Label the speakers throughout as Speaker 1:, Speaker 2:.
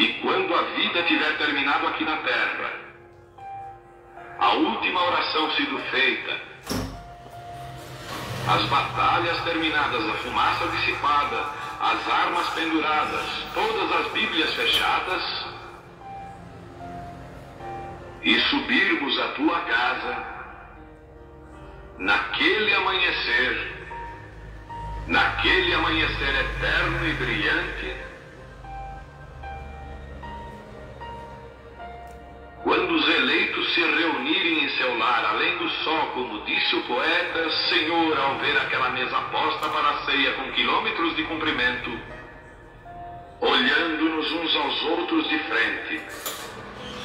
Speaker 1: E quando a vida tiver terminado aqui na terra, a última oração sido feita, as batalhas terminadas, a fumaça dissipada, as armas penduradas, todas as Bíblias fechadas, e subirmos à tua casa, naquele amanhecer eterno e brilhante, quando os eleitos se reunirem em seu lar, além do sol, como disse o poeta, Senhor, ao ver aquela mesa posta para a ceia com quilômetros de comprimento, olhando-nos uns aos outros de frente,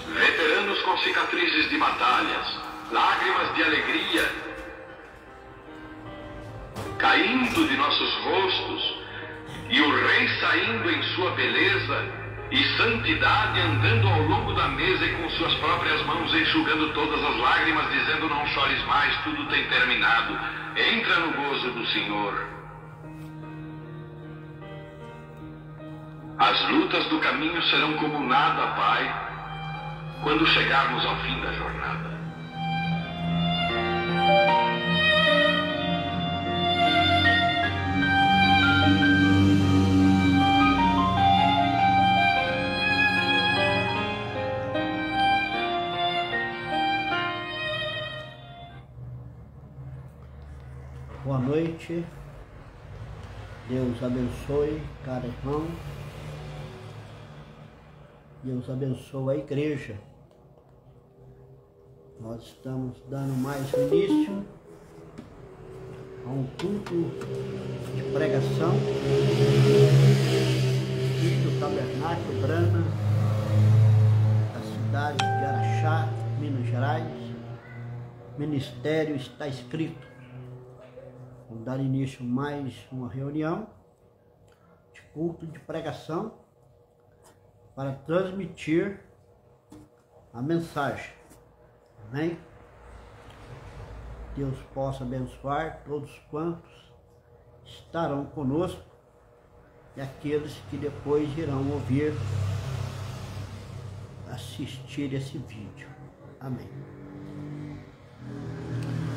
Speaker 1: veteranos com cicatrizes de batalhas, lágrimas de alegria caindo de nossos rostos, e o Rei saindo em sua beleza e santidade, andando ao longo da mesa e com suas próprias mãos enxugando todas as lágrimas, dizendo: não chores mais, tudo tem terminado, entra no gozo do Senhor. As lutas do caminho serão como nada, Pai, quando chegarmos ao fim da jornada.
Speaker 2: Boa noite, Deus abençoe cada irmão, Deus abençoe a igreja. Nós estamos dando mais início a um culto de pregação aqui do Tabernáculo Brana, da cidade de Araxá, Minas Gerais. Ministério Está Escrito. Vamos dar início a mais uma reunião de culto de pregação para transmitir a mensagem. Amém? Deus possa abençoar todos quantos estarão conosco e aqueles que depois irão ouvir, assistir esse vídeo. Amém.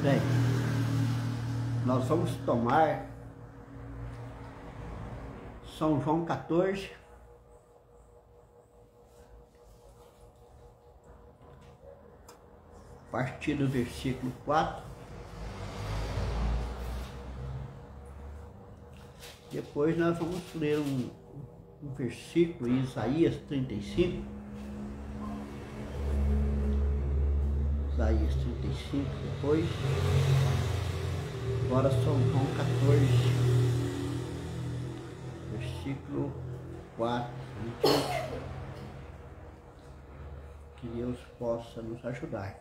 Speaker 2: Bem, nós vamos tomar São João 14, a partir do versículo 4. Depois nós vamos ler um versículo em Isaías 35. Isaías 35 depois. Agora São João 14, versículo 4 em diante. Que Deus possa nos ajudar.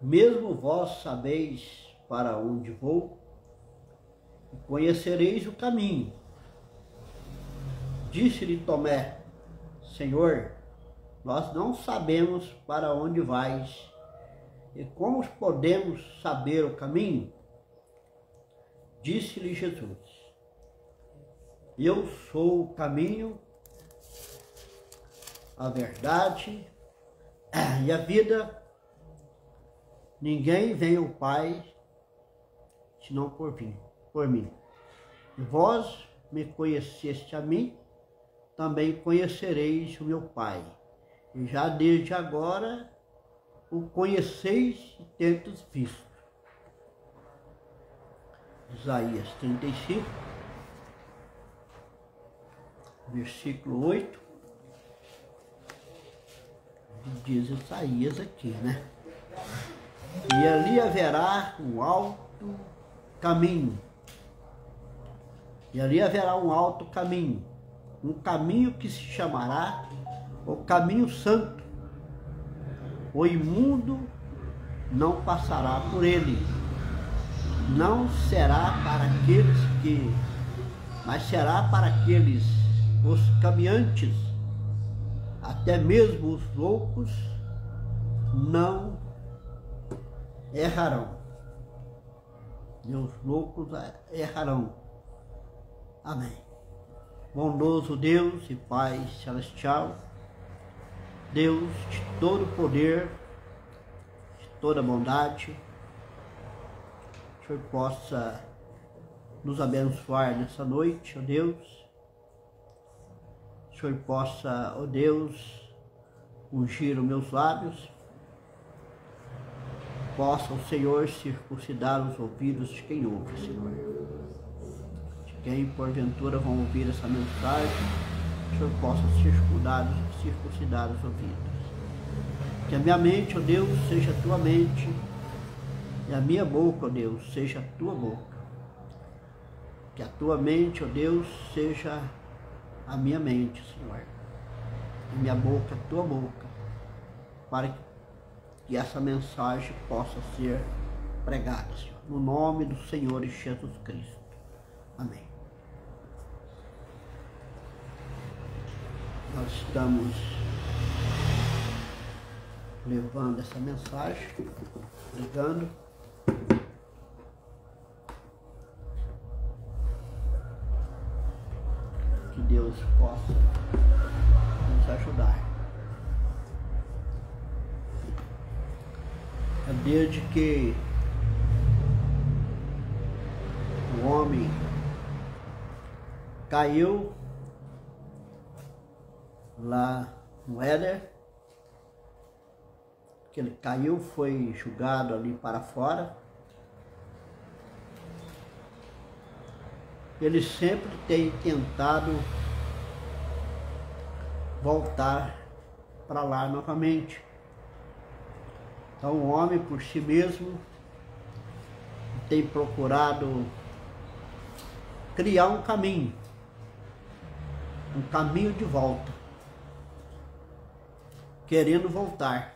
Speaker 2: Mesmo vós sabeis para onde vou, e conhecereis o caminho. Disse-lhe Tomé: Senhor, nós não sabemos para onde vais, e como podemos saber o caminho? Disse-lhe Jesus: Eu sou o caminho, a verdade e a vida. Ninguém vem ao Pai senão por mim. E vós me conheceste a mim, também conhecereis o meu Pai. E já desde agora o conheceis e tendes visto. Isaías 35, versículo 8. Diz Isaías aqui, né? E ali haverá um alto caminho. E ali haverá um alto caminho. Um caminho que se chamará o caminho santo. O imundo não passará por ele. Não será para aqueles mas será para aqueles, os caminhantes, até mesmo os loucos não errarão. E os loucos errarão. Amém. bondoso Deus e Pai celestial, Deus de todo poder, de toda bondade, o Senhor possa nos abençoar nessa noite, ó Deus. O Senhor possa, ó Deus, ungir os meus lábios. Possa o Senhor circuncidar os ouvidos de quem ouve, Senhor. De quem porventura vão ouvir essa mensagem, o Senhor possa circuncidar os ouvidos. Que a minha mente, ó Deus, seja a tua mente, e a minha boca, ó Deus, seja a tua boca. Que a tua mente, ó Deus, seja a minha mente, Senhor. E minha boca, a tua boca, para que essa mensagem possa ser pregada, Senhor. No nome do Senhor Jesus Cristo. Amém. Nós estamos levando essa mensagem, pregando. Que Deus possa nos ajudar. É desde que o homem caiu lá no Éden, que ele caiu, foi jogado ali para fora, ele sempre tem tentado voltar para lá novamente. Então o homem por si mesmo tem procurado criar um caminho de volta, querendo voltar.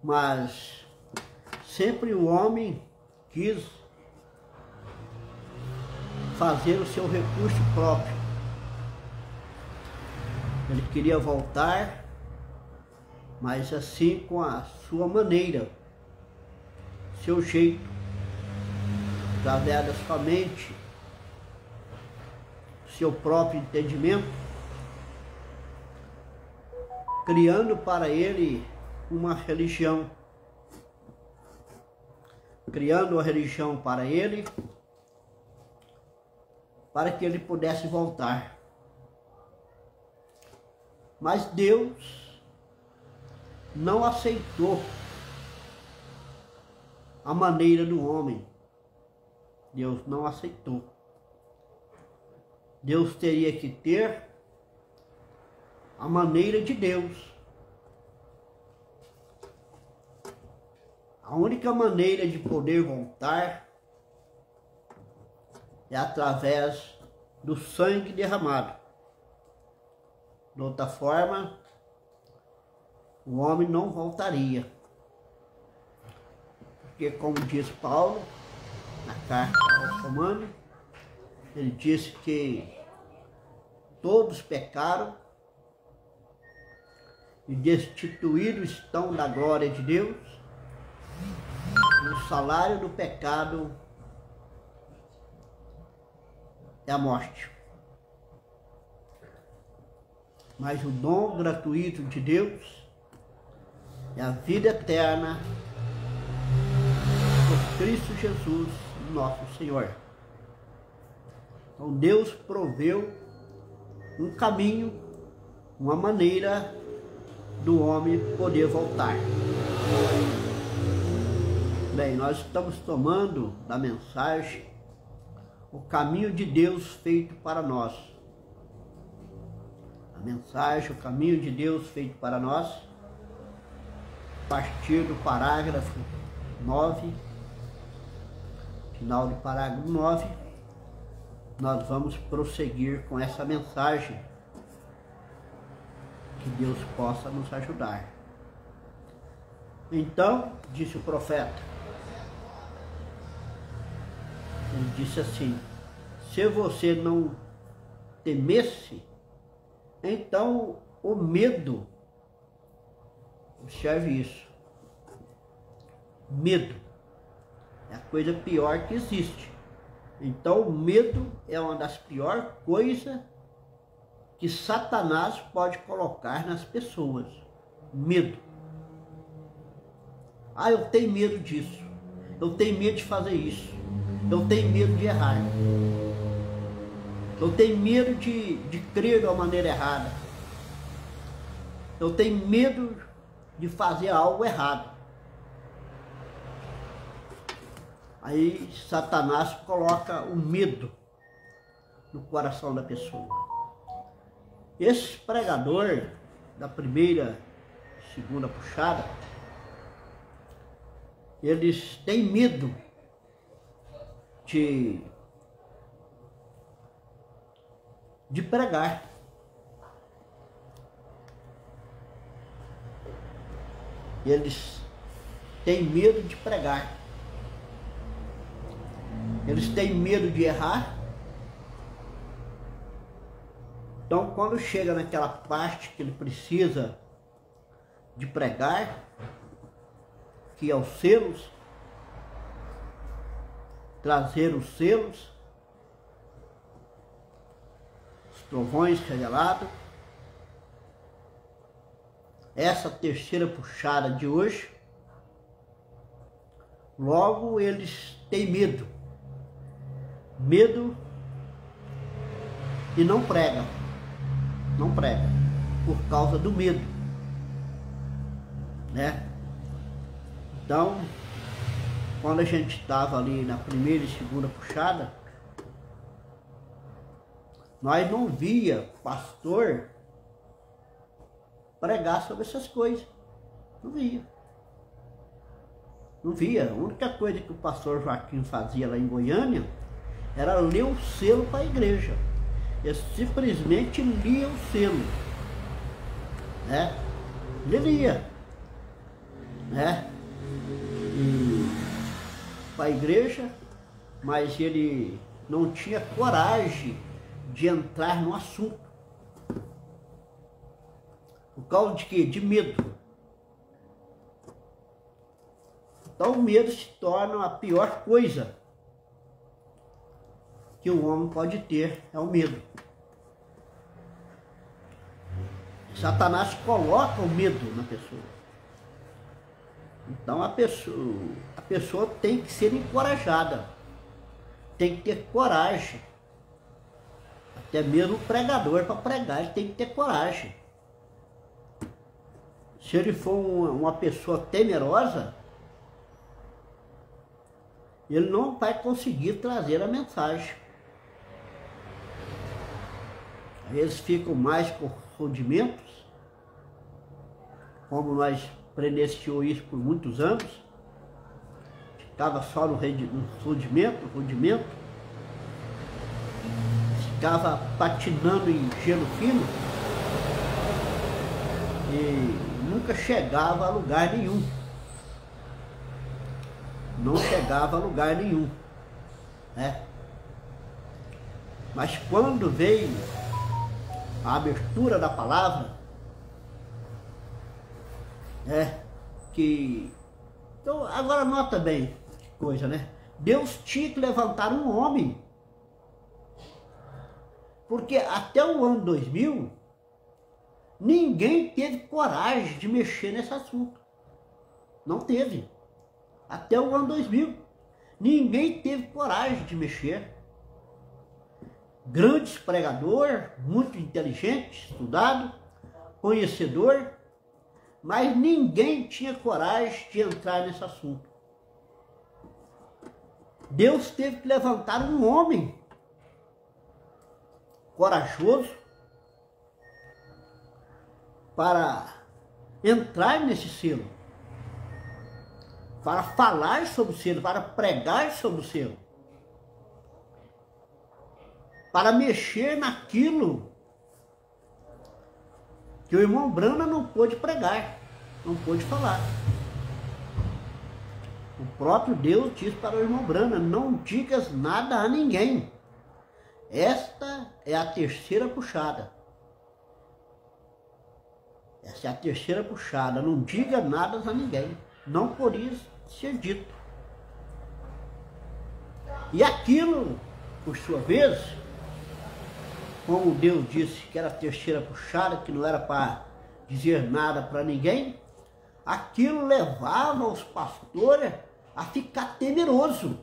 Speaker 2: Mas sempre o homem quis fazer o seu recurso próprio. Ele queria voltar, mas assim com a sua maneira, seu jeito, através da sua mente, seu próprio entendimento, criando para ele uma religião, criando uma religião para ele, para que ele pudesse voltar. Mas Deus não aceitou a maneira do homem. Deus não aceitou. Deus teria que ter a maneira de Deus. A única maneira de poder voltar é através do sangue derramado. De outra forma, o homem não voltaria. Porque, como diz Paulo, na carta aos Romanos, ele disse que todos pecaram e destituídos estão da glória de Deus. E o salário do pecado é a morte. Mas o dom gratuito de Deus é a vida eterna por Cristo Jesus, nosso Senhor. Então Deus proveu um caminho, uma maneira do homem poder voltar. Bem, nós estamos tomando da mensagem o caminho de Deus feito para nós. A mensagem, o caminho de Deus feito para nós, a partir do parágrafo 9, final do parágrafo 9, nós vamos prosseguir com essa mensagem. Que Deus possa nos ajudar. Então, disse o profeta, ele disse assim: se você não temesse, então o medo, observe isso, medo é a coisa pior que existe. Então o medo é uma das piores coisas que Satanás pode colocar nas pessoas. Medo. Ah, eu tenho medo disso. Eu tenho medo de fazer isso. Eu tenho medo de errar. Eu tenho medo de crer de uma maneira errada. Eu tenho medo de fazer algo errado. Aí Satanás coloca o medo no coração da pessoa. Esse pregador da primeira, segunda puxada, eles têm medo de pregar. Eles têm medo de pregar. Eles têm medo de errar. Então, quando chega naquela parte que ele precisa de pregar, que é os selos, trazer os selos, os trovões revelados, essa terceira puxada de hoje, logo eles têm medo. Medo e não pregam. Não pregam por causa do medo, né? Então, quando a gente estava ali na primeira e segunda puxada, nós não via pastor pregar sobre essas coisas. Não via. Não via. A única coisa que o pastor Joaquim fazia lá em Goiânia era ler o selo para a igreja. Ele simplesmente lia o selo, né? Ele lia, né? E para a igreja, mas ele não tinha coragem de entrar no assunto. Por causa de quê? De medo. Então o medo se torna a pior coisa que o homem pode ter, é o medo. Satanás coloca o medo na pessoa. Então a pessoa tem que ser encorajada, tem que ter coragem. Até mesmo o pregador, para pregar, ele tem que ter coragem. Se ele for uma pessoa temerosa, ele não vai conseguir trazer a mensagem. Eles ficam mais por rudimentos, como nós presenciou isso por muitos anos, ficava só no rudimento, ficava patinando em gelo fino e nunca chegava a lugar nenhum. Não chegava a lugar nenhum, né? Mas quando veio a abertura da palavra, que... Então, agora nota bem que coisa, né? Deus tinha que levantar um homem, porque até o ano 2000, ninguém teve coragem de mexer nesse assunto. Não teve. Até o ano 2000, ninguém teve coragem de mexer. Grandes pregador, muito inteligente, estudado, conhecedor, mas ninguém tinha coragem de entrar nesse assunto. Deus teve que levantar um homem corajoso para entrar nesse selo, para falar sobre o selo, para pregar sobre o selo, para mexer naquilo que o irmão Brana não pôde pregar, não pôde falar. O próprio Deus disse para o irmão Brana: não digas nada a ninguém. Esta é a terceira puxada. Essa é a terceira puxada. Não diga nada a ninguém. Não podia ser dito. E aquilo por sua vez, como Deus disse que era a terceira puxada, que não era para dizer nada para ninguém, aquilo levava os pastores a ficar temeroso.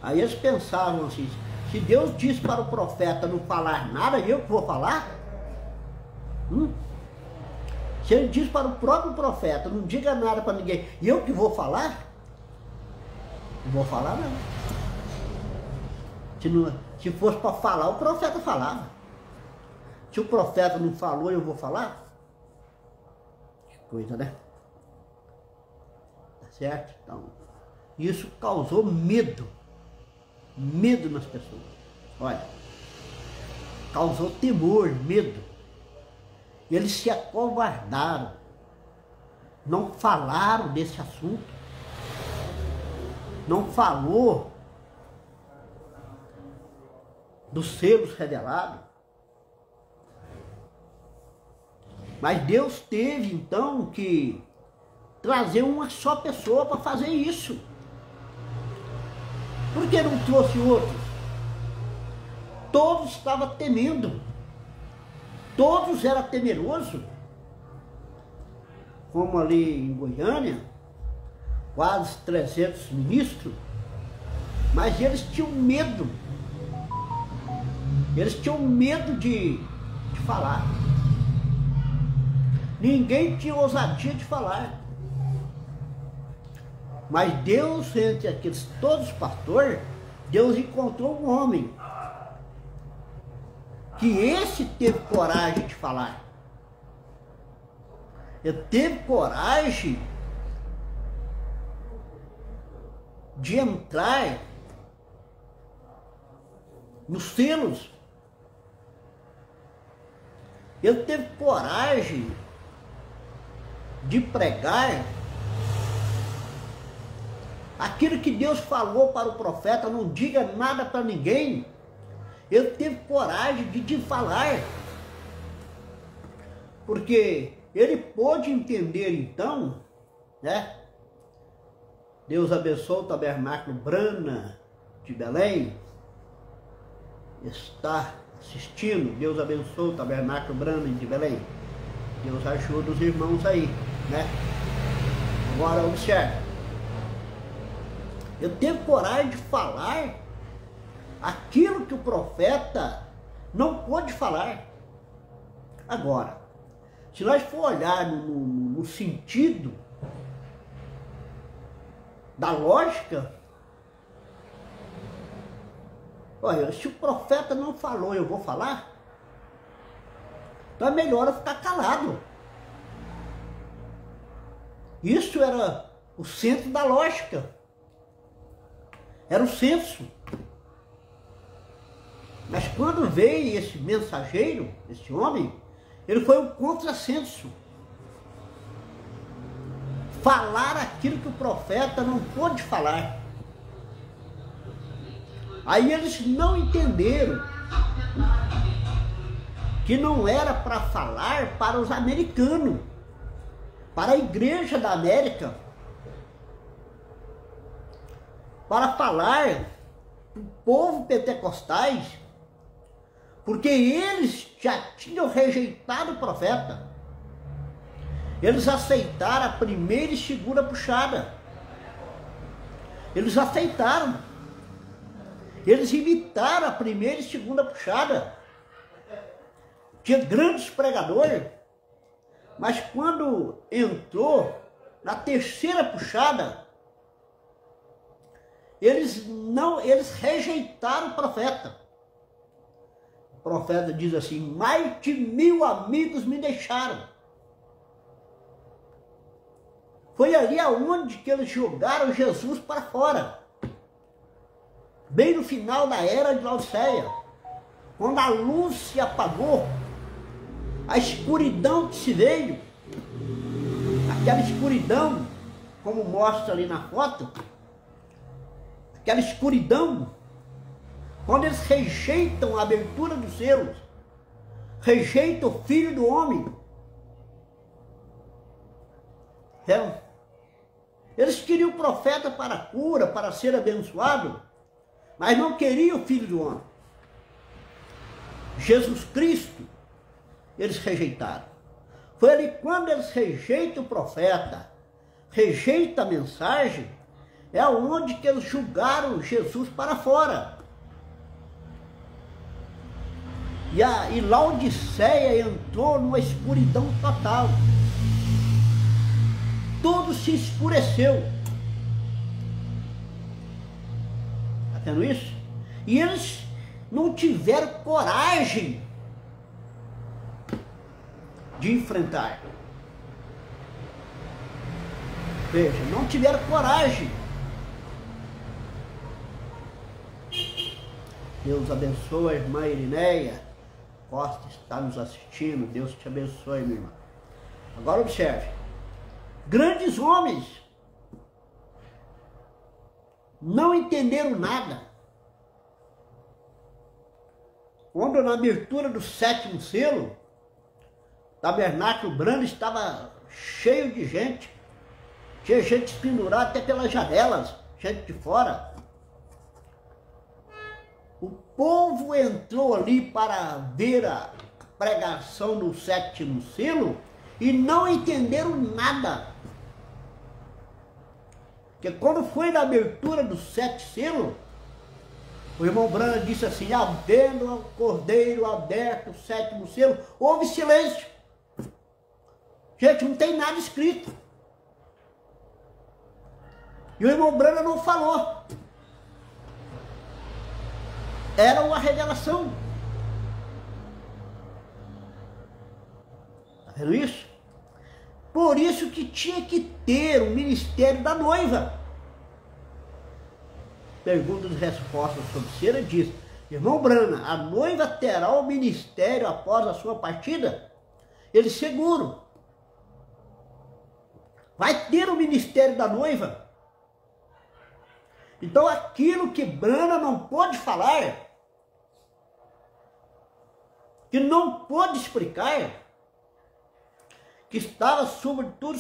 Speaker 2: Aí eles pensavam assim, se Deus disse para o profeta não falar nada, eu que vou falar? Se ele diz para o próprio profeta, não diga nada para ninguém, e eu que vou falar? Não vou falar não. Se fosse para falar, o profeta falava. Se o profeta não falou, eu vou falar? Que coisa, né? Tá certo? Então, isso causou medo. Medo nas pessoas. Olha, causou temor, medo. Eles se acovardaram. Não falaram desse assunto. Não falou dos selos revelados. Mas Deus teve então que trazer uma só pessoa para fazer isso. Por que não trouxe outros? Todos estavam temendo. Todos eram temerosos. Como ali em Goiânia, quase 300 ministros, mas eles tinham medo. Eles tinham medo de falar. Ninguém tinha ousadia de falar. Mas Deus, entre aqueles todos os pastores, Deus encontrou um homem que esse teve coragem de falar. Ele teve coragem de entrar nos selos. Ele teve coragem de pregar aquilo que Deus falou para o profeta, não diga nada para ninguém. Ele teve coragem de falar, porque ele pôde entender então, né? Deus abençoe o tabernáculo Brana de Belém, está assistindo. Deus abençoe o tabernáculo Brana de Belém. Deus ajuda os irmãos aí, né? Agora observe. Eu tenho coragem de falar aquilo que o profeta não pôde falar. Agora, se nós for olhar no sentido da lógica, olha, se o profeta não falou, eu vou falar? Então é melhor eu ficar calado. Isso era o centro da lógica. Era o senso. Mas quando veio esse mensageiro, esse homem, ele foi um contrassenso. Falar aquilo que o profeta não pôde falar. Aí eles não entenderam que não era para falar para os americanos, para a igreja da América, para falar para o povo pentecostais, porque eles já tinham rejeitado o profeta. Eles aceitaram a primeira e segunda puxada. Eles aceitaram. Eles imitaram a primeira e segunda puxada. Tinha grandes pregadores, mas quando entrou na terceira puxada, eles rejeitaram o profeta. O profeta diz assim: mais de 1000 amigos me deixaram. Foi ali aonde que eles jogaram Jesus para fora. Bem no final da era de Laodiceia, quando a luz se apagou, a escuridão que se veio, aquela escuridão, como mostra ali na foto, aquela escuridão, quando eles rejeitam a abertura dos selos, rejeitam o Filho do Homem, Eles queriam o profeta para a cura, para ser abençoado, mas não queriam o Filho do Homem. Jesus Cristo, eles rejeitaram. Foi ali quando eles rejeitam o profeta, rejeitam a mensagem, é onde que eles julgaram Jesus para fora. E Laodiceia entrou numa escuridão total. Tudo se escureceu. Está vendo isso? E eles não tiveram coragem de enfrentar. Veja, não tiveram coragem. Deus abençoe a irmã Irineia Costa, está nos assistindo. Deus te abençoe, minha irmã. Agora observe. Grandes homens não entenderam nada. Quando na abertura do 7º selo, o tabernáculo Brando estava cheio de gente. Tinha gente pendurada até pelas janelas, gente de fora. O povo entrou ali para ver a pregação do 7º selo e não entenderam nada. Porque quando foi na abertura do 7º selo, o irmão Brando disse assim: havendo o cordeiro aberto o 7º selo, houve silêncio. Gente, não tem nada escrito. E o irmão Brando não falou. Era uma revelação. Está vendo isso? Por isso que tinha que ter o ministério da noiva. Perguntas e respostas sobre cera diz: irmão Brana, a noiva terá o ministério após a sua partida? Ele seguro. Vai ter o ministério da noiva. Então aquilo que Brana não pôde falar, que não pôde explicar, que estava sobretudo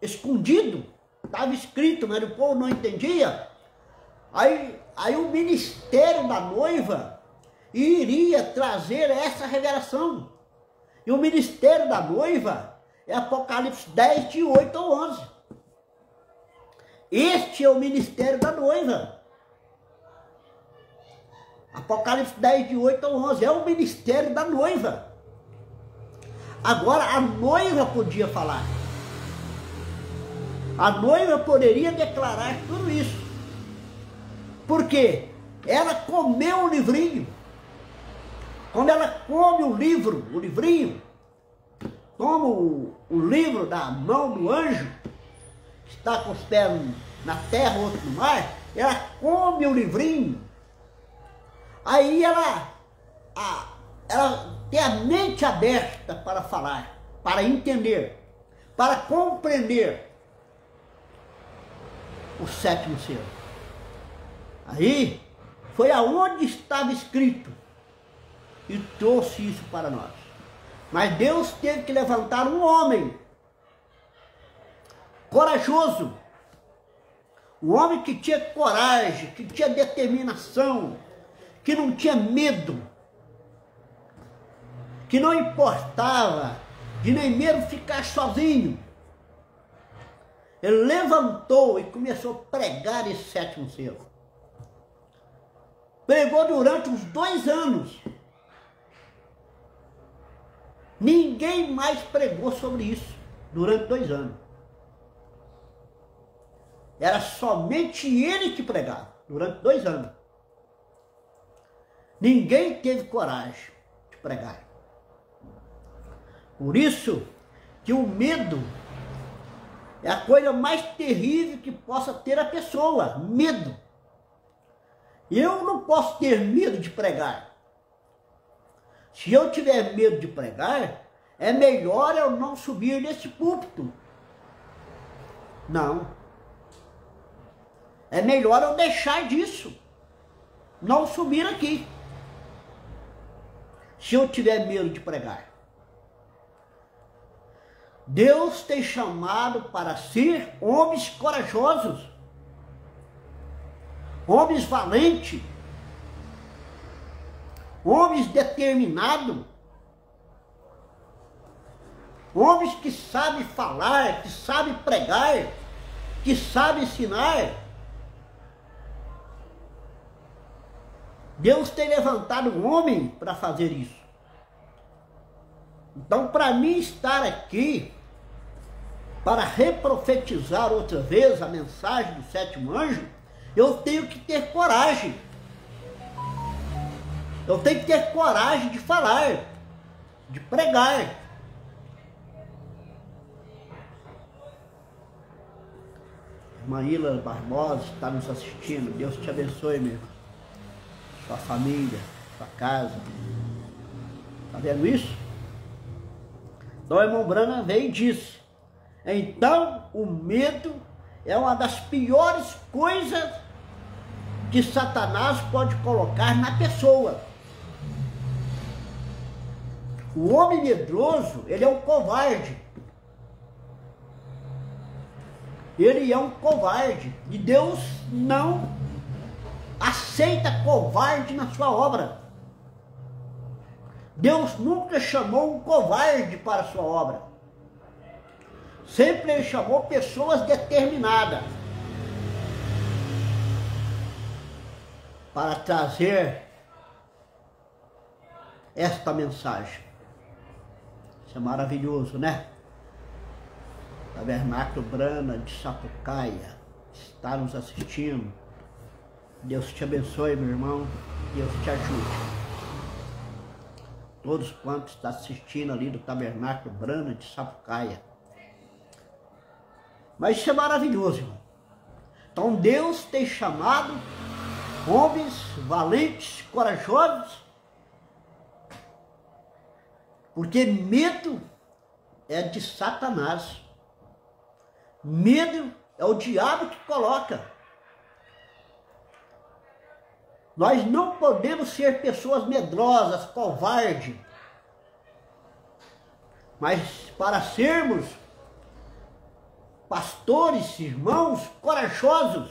Speaker 2: escondido, estava escrito, mas o povo não entendia. Aí o ministério da noiva iria trazer essa revelação. E o ministério da noiva é Apocalipse 10, de 8 ao 11. Este é o ministério da noiva. Apocalipse 10, de 8 ao 11. É o ministério da noiva. Agora a noiva podia falar. A noiva poderia declarar tudo isso. Por quê? Ela comeu o livrinho. Quando ela come o livrinho, toma o livro da mão do anjo, que está com os pés na terra, outro no mar, ela come o livrinho. Aí ela tem a mente aberta para falar, para entender, para compreender o 7º selo. Aí foi aonde estava escrito e trouxe isso para nós. Mas Deus teve que levantar um homem corajoso, um homem que tinha coragem, que tinha determinação, que não tinha medo, que não importava de nem mesmo ficar sozinho. Ele levantou e começou a pregar esse 7º selo. Pregou durante uns 2 anos. Ninguém mais pregou sobre isso durante 2 anos. Era somente ele que pregava durante 2 anos. Ninguém teve coragem de pregar. Por isso que o medo é a coisa mais terrível que possa ter a pessoa. Medo. Eu não posso ter medo de pregar. Se eu tiver medo de pregar, é melhor eu não subir nesse púlpito. Não. É melhor eu deixar disso. Não subir aqui. Se eu tiver medo de pregar. Deus tem chamado para ser homens corajosos, homens valentes, homens determinados, homens que sabem falar, que sabem pregar, que sabem ensinar. Deus tem levantado um homem para fazer isso. Então, para mim estar aqui, para reprofetizar outra vez a mensagem do sétimo anjo, eu tenho que ter coragem. Eu tenho que ter coragem de falar, de pregar. Irmã Ila Barbosa está nos assistindo. Deus te abençoe, meu irmão. Sua família, sua casa. Está vendo isso? Então o irmão Branham veio e disse: então o medo é uma das piores coisas que Satanás pode colocar na pessoa. O homem medroso, ele é um covarde. Ele é um covarde. E Deus não aceita covarde na sua obra. Deus nunca chamou um covarde para a sua obra. Sempre Ele chamou pessoas determinadas para trazer esta mensagem. Isso é maravilhoso, né? Tabernáculo Brana de Sapucaia está nos assistindo. Deus te abençoe, meu irmão. Deus te ajude. Todos quantos estão assistindo ali do Tabernáculo Brana de Sapucaia. Mas isso é maravilhoso, irmão. Então Deus tem chamado homens valentes, corajosos, porque medo é de Satanás. Medo é o diabo que coloca. Nós não podemos ser pessoas medrosas, covardes. Mas para sermos pastores, irmãos corajosos,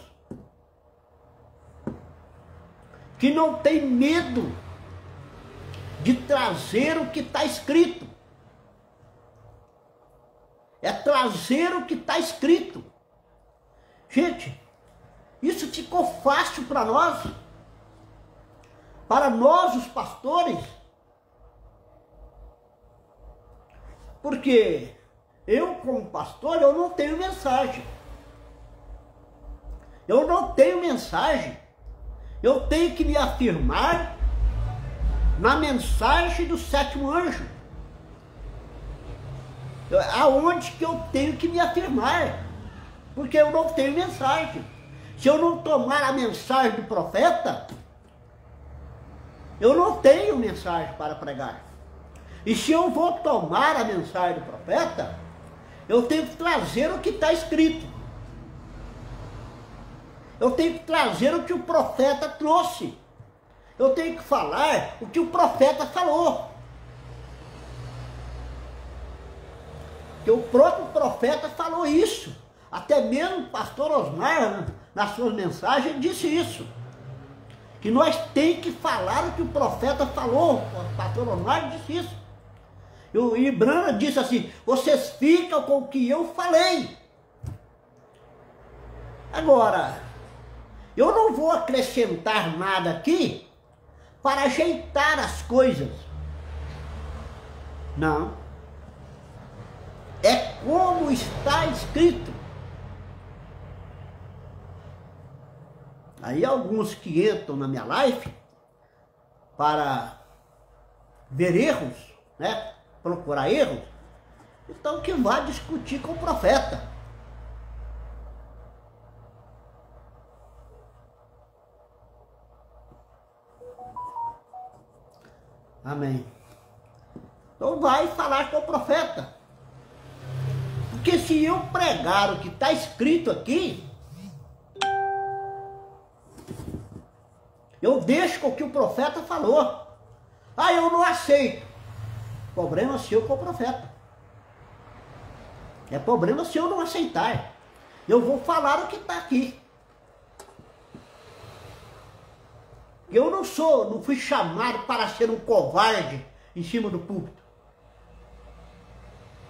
Speaker 2: que não tem medo de trazer o que está escrito. É trazer o que está escrito. Gente, isso ficou fácil para nós. Para nós, os pastores. Porque eu, como pastor, eu não tenho mensagem. Eu não tenho mensagem. Eu tenho que me afirmar na mensagem do sétimo anjo. Aonde que eu tenho que me afirmar? Porque eu não tenho mensagem. Se eu não tomar a mensagem do profeta, eu não tenho mensagem para pregar. E se eu vou tomar a mensagem do profeta, eu tenho que trazer o que está escrito. Eu tenho que trazer o que o profeta trouxe. Eu tenho que falar o que o profeta falou. Porque o próprio profeta falou isso. Até mesmo o pastor Osmar, nas suas mensagens, disse isso. Que nós temos que falar o que o profeta falou. O pastor Osmar disse isso. E o Ibrana disse assim: vocês ficam com o que eu falei. Agora, eu não vou acrescentar nada aqui para ajeitar as coisas. Não. É como está escrito. Aí alguns que entram na minha live para ver erros, né? Procurar erros, então que vá discutir com o profeta. Amém. Então vai falar com o profeta. Porque se eu pregar o que está escrito aqui, eu deixo com o que o profeta falou. Ah, eu não aceito. Problema seu com o profeta. É problema se eu não aceitar. Eu vou falar o que está aqui. Eu não fui chamado para ser um covarde em cima do púlpito.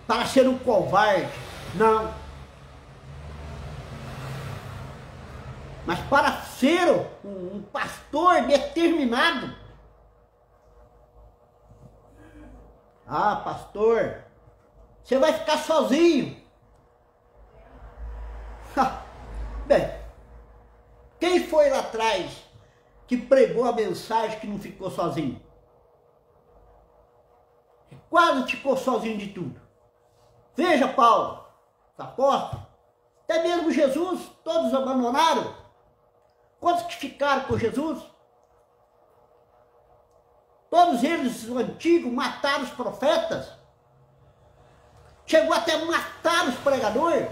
Speaker 2: Para ser um covarde, não. Mas para ser um pastor determinado. Ah, pastor, você vai ficar sozinho. Bem, quem foi lá atrás que pregou a mensagem que não ficou sozinho? Quase ficou sozinho de tudo. Veja Paulo, os apóstolos, até mesmo Jesus, todos abandonaram. Quantos que ficaram com Jesus? Todos eles, o antigo, mataram os profetas. Chegou até a matar os pregadores.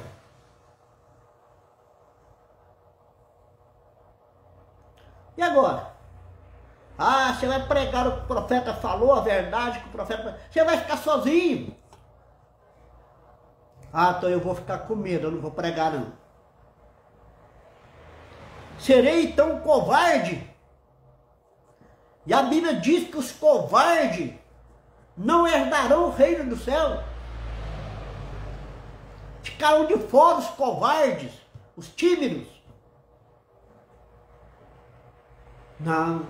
Speaker 2: E agora? Ah, você vai pregar o que o profeta falou, a verdade que o profeta... Você vai ficar sozinho. Ah, então eu vou ficar com medo, eu não vou pregar não. Serei então covarde? E a Bíblia diz que os covardes não herdarão o reino do céu. Ficaram de fora os covardes, os tímidos. Não.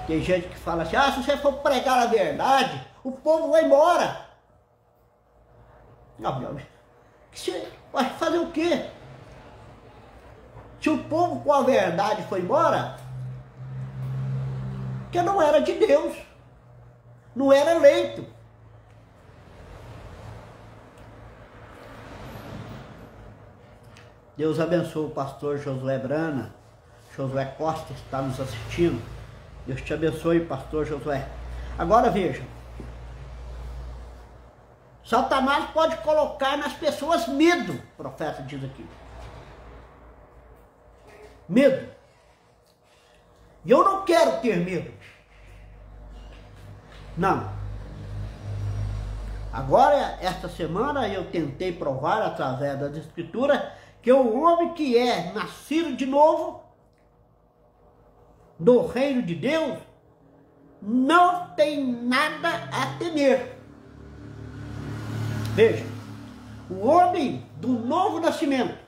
Speaker 2: Tem gente que fala assim, ah, se você for pregar a verdade, o povo vai embora. Não, meu, você vai fazer o quê? Se o povo com a verdade foi embora, que não era de Deus, não era eleito. Deus abençoe o pastor Josué Brana, Josué Costa está nos assistindo. Deus te abençoe, pastor Josué. Agora veja, Satanás pode colocar nas pessoas medo, o profeta diz aqui. Medo. E eu não quero ter medo. Não. Agora, esta semana, eu tentei provar através das escrituras que o homem que é nascido de novo, do reino de Deus, não tem nada a temer. Veja, o homem do novo nascimento,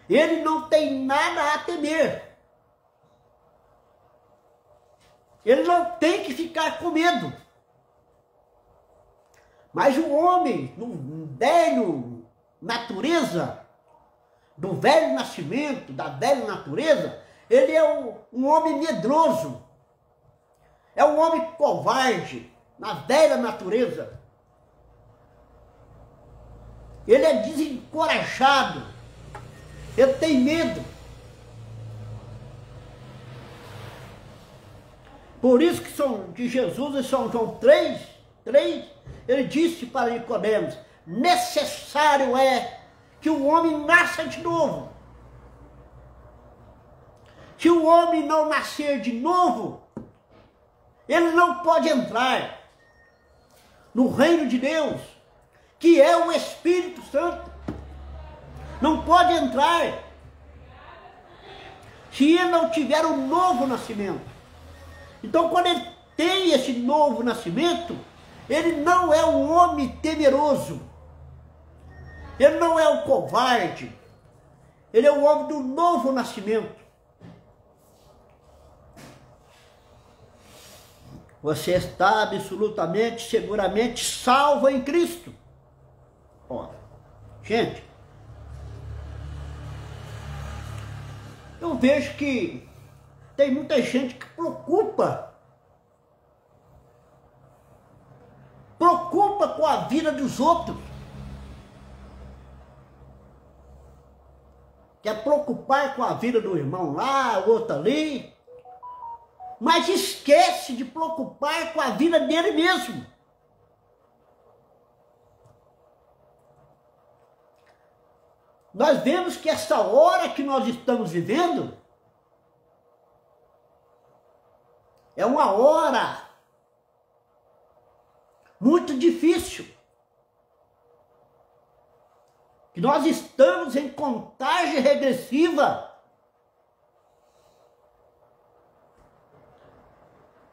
Speaker 2: ele não tem nada a temer. Ele não tem que ficar com medo. Mas o homem, no velho natureza, do velho nascimento, da velha natureza, ele é um homem medroso. É um homem covarde, na velha natureza. Ele é desencorajado. Ele tem medo. Por isso que de Jesus em São João 3, ele disse para Nicodemos, necessário é que o homem nasça de novo. Se o homem não nascer de novo, ele não pode entrar no reino de Deus, que é o Espírito Santo. Não pode entrar se ele não tiver um novo nascimento. Então, quando ele tem esse novo nascimento, ele não é um homem temeroso. Ele não é um covarde. Ele é o homem do novo nascimento. Você está absolutamente, seguramente salvo em Cristo. Ó, gente, eu vejo que tem muita gente que preocupa com a vida dos outros. Quer preocupar com a vida do irmão lá, o outro ali, mas esquece de preocupar com a vida dele mesmo. Nós vemos que essa hora que nós estamos vivendo é uma hora muito difícil. Nós estamos em contagem regressiva.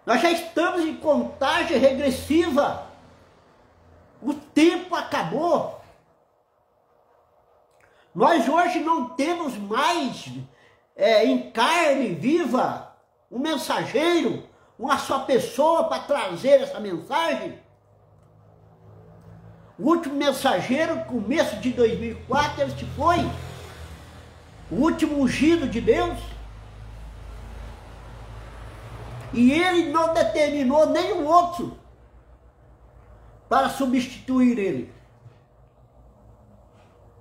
Speaker 2: Nós já estamos em contagem regressiva. O tempo acabou. Nós hoje não temos mais em carne viva um mensageiro, uma só pessoa para trazer essa mensagem. O último mensageiro, no começo de 2004, ele se foi. O último ungido de Deus. E ele não determinou nenhum outro para substituir ele.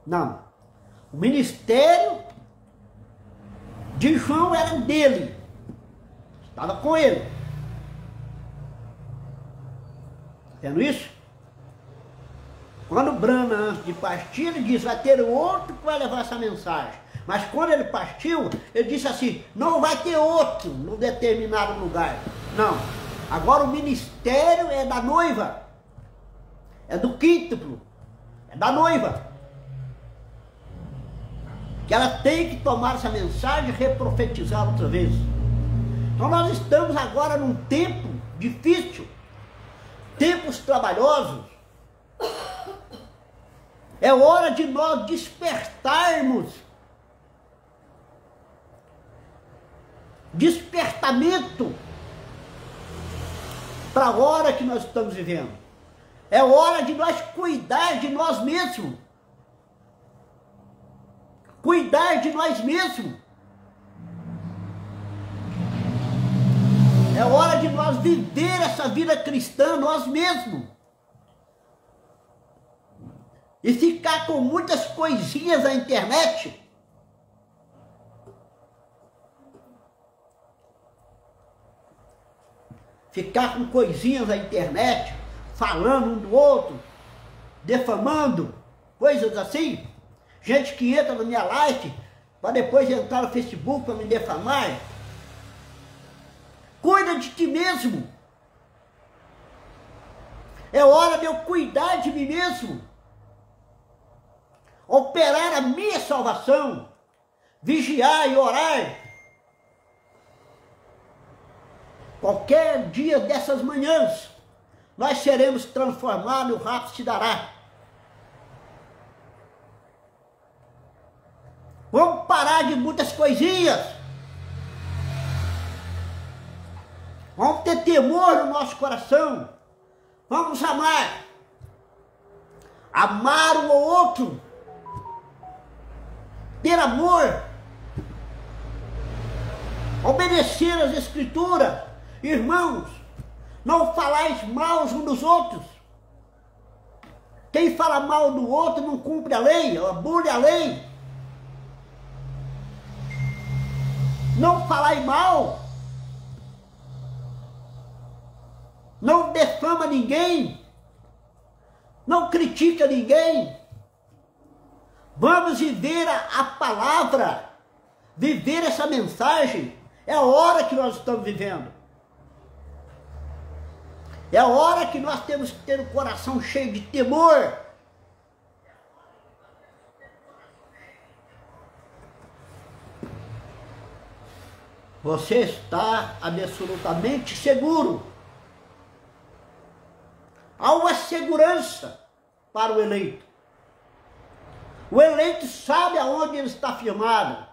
Speaker 2: Não. O ministério de João era dele. Estava com ele. Vendo isso? Quando Branham, antes de partir, ele diz, vai ter outro que vai levar essa mensagem. Mas quando ele partiu, ele disse assim, não vai ter outro num determinado lugar. Não. Agora o ministério é da noiva. É do quíntuplo. É da noiva. Que ela tem que tomar essa mensagem e reprofetizar outra vez. Então nós estamos agora num tempo difícil. Tempos trabalhosos. É hora de nós despertarmos. Despertamento para a hora que nós estamos vivendo. É hora de nós cuidar de nós mesmos. Cuidar de nós mesmos. É hora de nós viver essa vida cristã nós mesmos. E ficar com muitas coisinhas na internet. Ficar com coisinhas na internet, falando um do outro, defamando, coisas assim. Gente que entra na minha live, para depois entrar no Facebook para me defamar. Cuida de ti mesmo. É hora de eu cuidar de mim mesmo. Operar a minha salvação. Vigiar e orar. Qualquer dia dessas manhãs, nós seremos transformados e o rapto se dará. Vamos parar de muitas coisinhas. Vamos ter temor no nosso coração. Vamos amar. Amar um ao outro. Ter amor. Obedecer às Escrituras. Irmãos, não falais mal uns dos outros. Quem fala mal do outro não cumpre a lei, abole a lei. Não falai mal. Não defama ninguém. Não critica ninguém. Vamos viver a palavra. Viver essa mensagem. É a hora que nós estamos vivendo. É a hora que nós temos que ter o coração cheio de temor. Você está absolutamente seguro. Há uma segurança para o eleito. O eleito sabe aonde ele está firmado.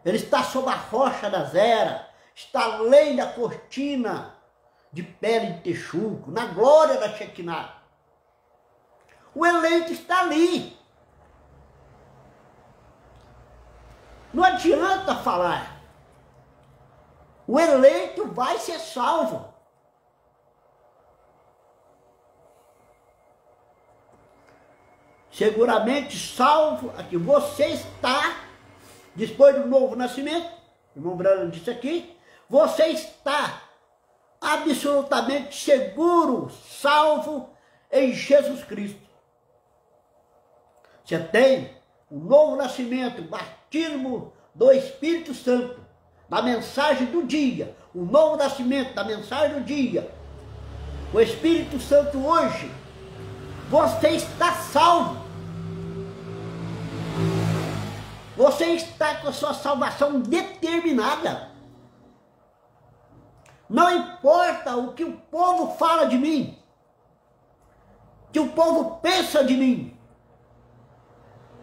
Speaker 2: Ele está sob a rocha das eras. Está além da cortina de pele de texugo, na glória da Shekinah. O eleito está ali. Não adianta falar. O eleito vai ser salvo. Seguramente salvo, aqui você está, depois do novo nascimento, o irmão Branham disse aqui, você está absolutamente seguro, salvo em Jesus Cristo. Você tem o novo nascimento, o batismo do Espírito Santo, da mensagem do dia, o novo nascimento da mensagem do dia, o Espírito Santo hoje, você está salvo. Você está com a sua salvação determinada. Não importa o que o povo fala de mim, o que o povo pensa de mim,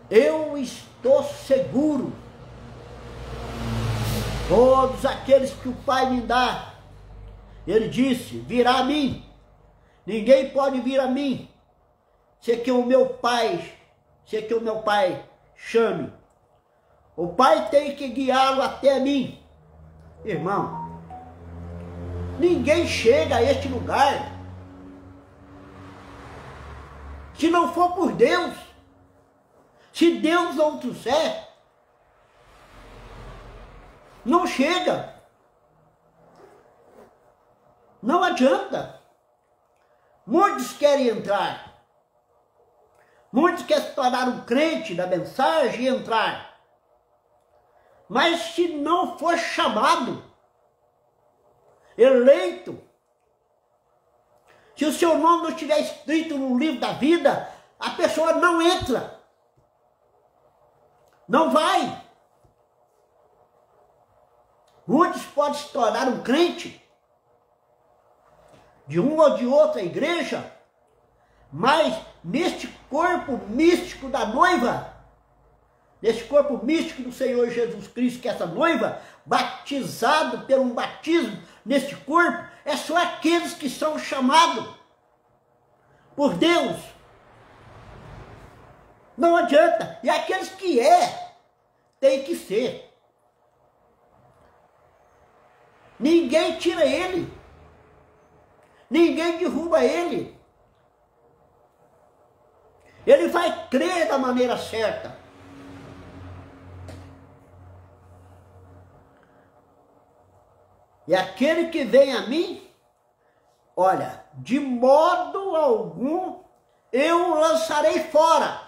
Speaker 2: eu estou seguro. Todos aqueles que o Pai me dá, ele disse, virá a mim. Ninguém pode vir a mim, se que o meu Pai chame. O Pai tem que guiá-lo até mim. Irmão, ninguém chega a este lugar se não for por Deus. Se Deus não trouxer, não chega. Não adianta. Muitos querem entrar. Muitos querem se tornar um crente da mensagem e entrar. Mas se não for chamado, eleito, se o seu nome não estiver escrito no livro da vida, a pessoa não entra. Não vai. Muitos podem se tornar um crente de uma ou de outra igreja, mas neste corpo místico da noiva, nesse corpo místico do Senhor Jesus Cristo, que é essa noiva, batizado por um batismo neste corpo, é só aqueles que são chamados por Deus. Não adianta. E aqueles que tem que ser. Ninguém tira ele. Ninguém derruba ele. Ele vai crer da maneira certa. E aquele que vem a mim, olha, de modo algum eu o lançarei fora.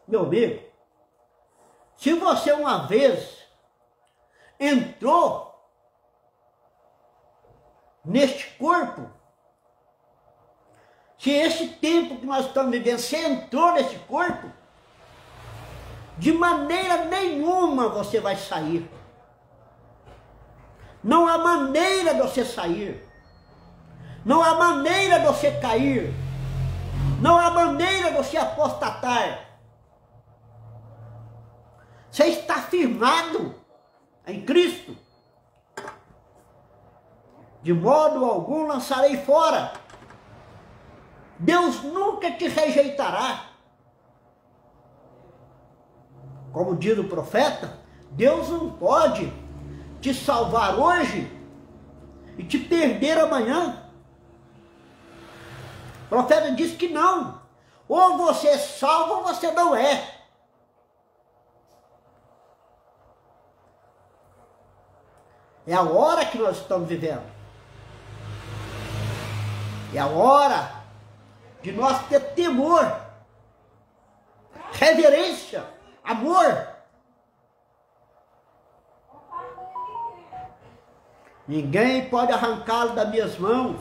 Speaker 2: Meu amigo, se você uma vez entrou neste corpo, se esse tempo que nós estamos vivendo, você entrou nesse corpo, de maneira nenhuma você vai sair. Não há maneira de você sair. Não há maneira de você cair. Não há maneira de você apostatar. Você está firmado em Cristo. De modo algum lançarei fora. Deus nunca te rejeitará. Como diz o profeta, Deus não pode te salvar hoje e te perder amanhã. O profeta diz que não. Ou você é salvo ou você não é. É a hora que nós estamos vivendo. É a hora de nós ter temor, reverência, amor. Ninguém pode arrancá-lo das minhas mãos,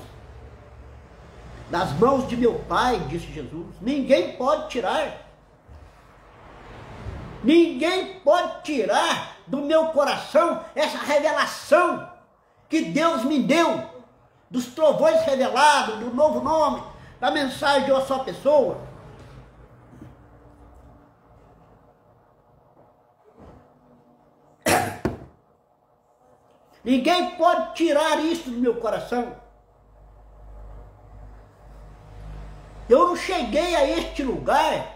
Speaker 2: das mãos de meu Pai, disse Jesus. Ninguém pode tirar. Ninguém pode tirar do meu coração essa revelação que Deus me deu, dos trovões revelados, do novo nome, da mensagem de uma só pessoa. Ninguém pode tirar isso do meu coração. Eu não cheguei a este lugar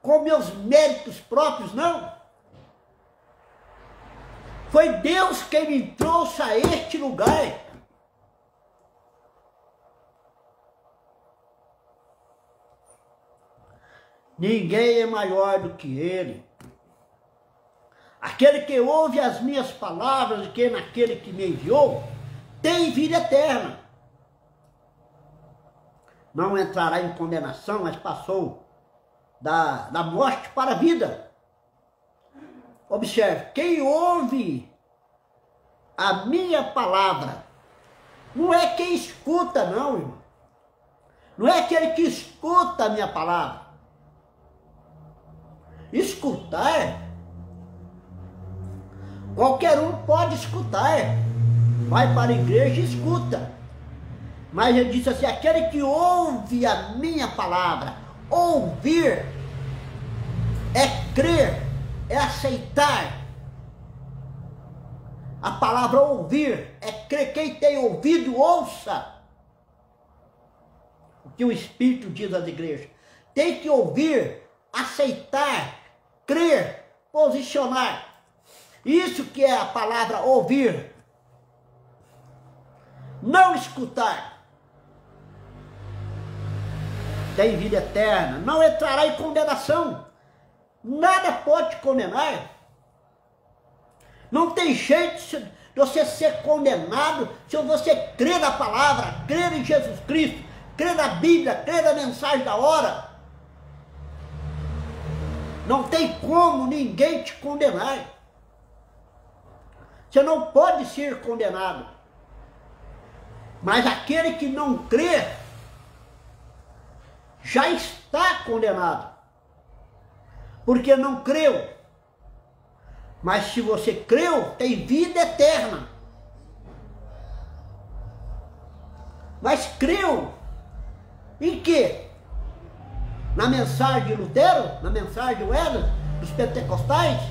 Speaker 2: com meus méritos próprios, não. Foi Deus quem me trouxe a este lugar. Ninguém é maior do que Ele. Aquele que ouve as minhas palavras e que naquele que me enviou, tem vida eterna. Não entrará em condenação, mas passou da morte para a vida. Observe, quem ouve a minha palavra, não é quem escuta, não, irmão. Não é aquele que escuta a minha palavra. Escutar, qualquer um pode escutar. Vai para a igreja e escuta. Mas ele disse assim, aquele que ouve a minha palavra, ouvir é crer, é aceitar. A palavra ouvir é crer. Quem tem ouvido, ouça o que o Espírito diz às igrejas. Tem que ouvir, aceitar, crer, posicionar. Isso que é a palavra ouvir. Não escutar. Tem vida eterna, não entrará em condenação. Nada pode te condenar. Não tem jeito de você ser condenado se você crer na palavra, crer em Jesus Cristo, crer na Bíblia, crer na mensagem da hora. Não tem como ninguém te condenar. Você não pode ser condenado. Mas aquele que não crê já está condenado, porque não creu. Mas se você creu, tem vida eterna. Mas creu em quê? Na mensagem de Lutero? Na mensagem de Wesley? Dos pentecostais?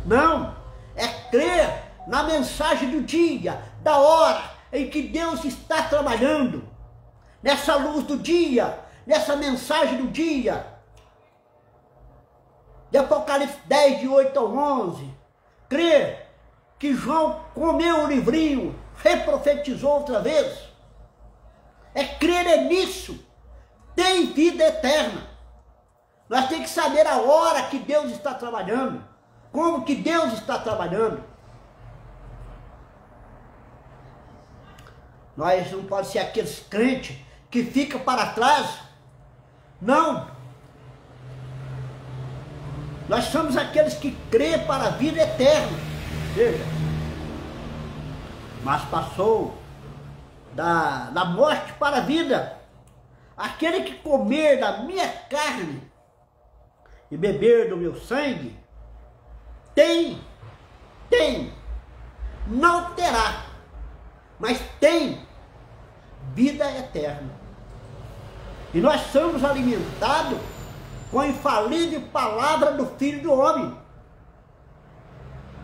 Speaker 2: Não, é crer na mensagem do dia, da hora em que Deus está trabalhando, nessa luz do dia, nessa mensagem do dia. De Apocalipse 10, de 8 ao 11, crer que João comeu o livrinho, reprofetizou outra vez, é crer nisso, tem vida eterna. Nós temos que saber a hora que Deus está trabalhando, como que Deus está trabalhando. Nós não podemos ser aqueles crentes que ficam para trás. Não. Nós somos aqueles que crê para a vida eterna. Veja. Mas passou da morte para a vida. Aquele que comer da minha carne e beber do meu sangue, tem, não terá, mas tem vida eterna. E nós somos alimentados com a infalível palavra do Filho do Homem.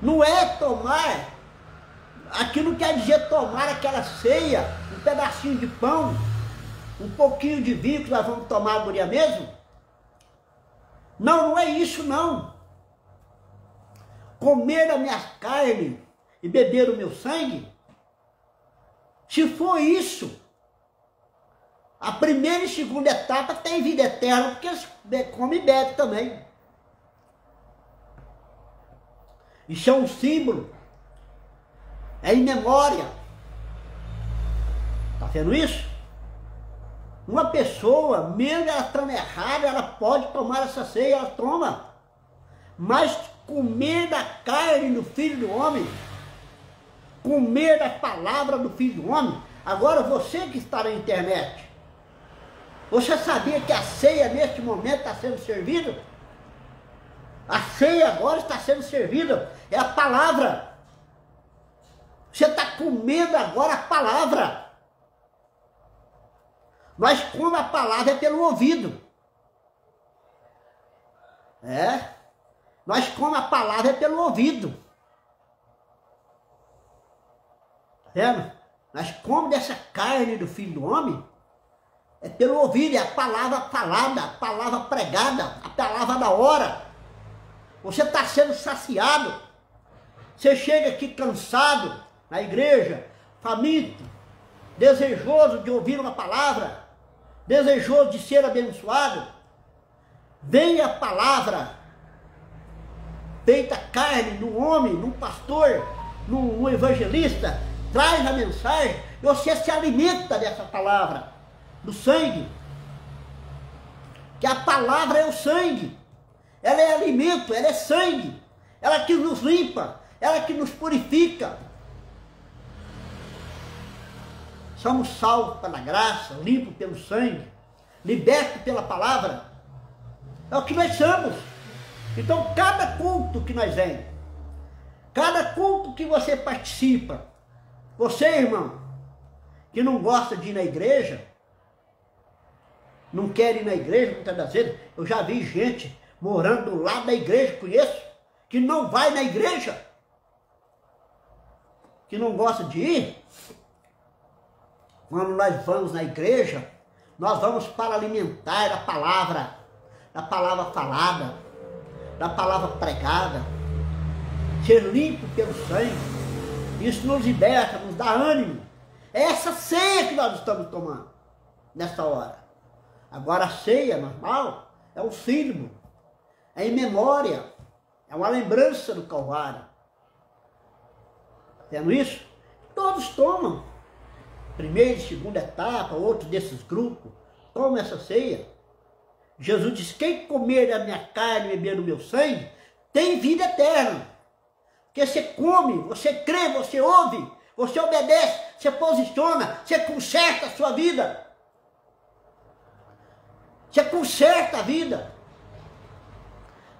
Speaker 2: Não é tomar, aqui não quer dizer tomar aquela ceia, um pedacinho de pão, um pouquinho de vinho que nós vamos tomar agora mesmo. Não, não é isso não. Comer a minha carne e beber o meu sangue, se for isso, a primeira e segunda etapa tem vida eterna, porque eles comem e bebem também. Isso é um símbolo, é em memória. Está vendo isso? Uma pessoa, mesmo ela estando errada, ela pode tomar essa ceia, ela toma. Mas comer da carne do Filho do Homem, comer da palavra do Filho do Homem. Agora você que está na internet, você sabia que a ceia neste momento está sendo servida? A ceia agora está sendo servida, é a palavra. Você está comendo agora a palavra. Mas como a palavra é pelo ouvido. Nós como a palavra é pelo ouvido. Tá vendo? Nós como dessa carne do Filho do Homem é pelo ouvido, é a palavra falada, a palavra pregada, a palavra da hora. Você está sendo saciado. Você chega aqui cansado na igreja, faminto, desejoso de ouvir uma palavra, desejoso de ser abençoado. Vem a palavra feita carne no homem, no pastor, no evangelista, traz a mensagem e você se alimenta dessa palavra, do sangue. Que a palavra é o sangue, ela é alimento, ela é sangue, ela que nos limpa, ela que nos purifica. Somos salvos pela graça, limpos pelo sangue, libertos pela palavra. É o que nós somos. Então, cada culto que nós vemos, cada culto que você participa, você, irmão, que não gosta de ir na igreja, não quer ir na igreja, muitas das vezes, eu já vi gente morando do lado da igreja, conheço, que não vai na igreja, que não gosta de ir. Quando nós vamos na igreja, nós vamos para alimentar a palavra falada, da palavra pregada, ser limpo pelo sangue. Isso nos liberta, nos dá ânimo. É essa ceia que nós estamos tomando nessa hora. Agora a ceia normal é um símbolo, é em memória, é uma lembrança do Calvário. Vendo isso? Todos tomam. Primeira e segunda etapa, outros desses grupos, tomam essa ceia. Jesus diz, quem comer da minha carne e beber do meu sangue, tem vida eterna. Porque você come, você crê, você ouve, você obedece, você posiciona, você conserta a sua vida. Você conserta a vida.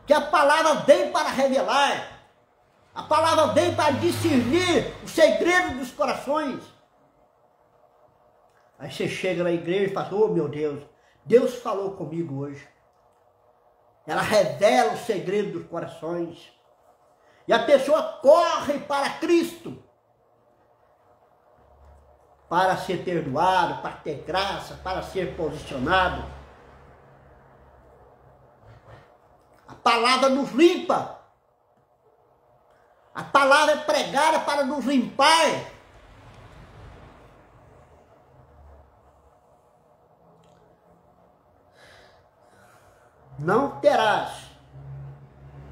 Speaker 2: Que a palavra vem para revelar. A palavra vem para discernir o segredo dos corações. Aí você chega na igreja e fala, oh meu Deus, Deus falou comigo hoje. Ela revela o segredo dos corações. E a pessoa corre para Cristo. Para ser perdoado, para ter graça, para ser posicionado. A palavra nos limpa. A palavra é pregada para nos limpar. Não terás,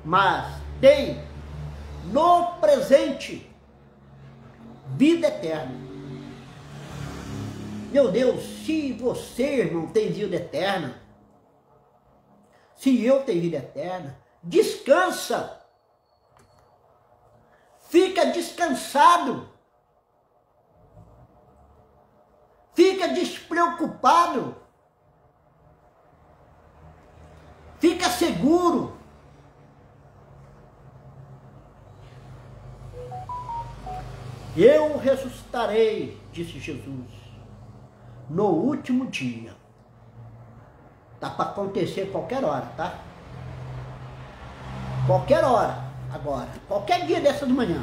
Speaker 2: mas tem no presente vida eterna. Meu Deus, se você, irmão, tem vida eterna, se eu tenho vida eterna, descansa. Fica descansado. Fica despreocupado. Fica seguro. Eu ressuscitarei, disse Jesus, no último dia. Tá para acontecer qualquer hora, tá? Qualquer hora, agora. Qualquer dia dessa de manhã.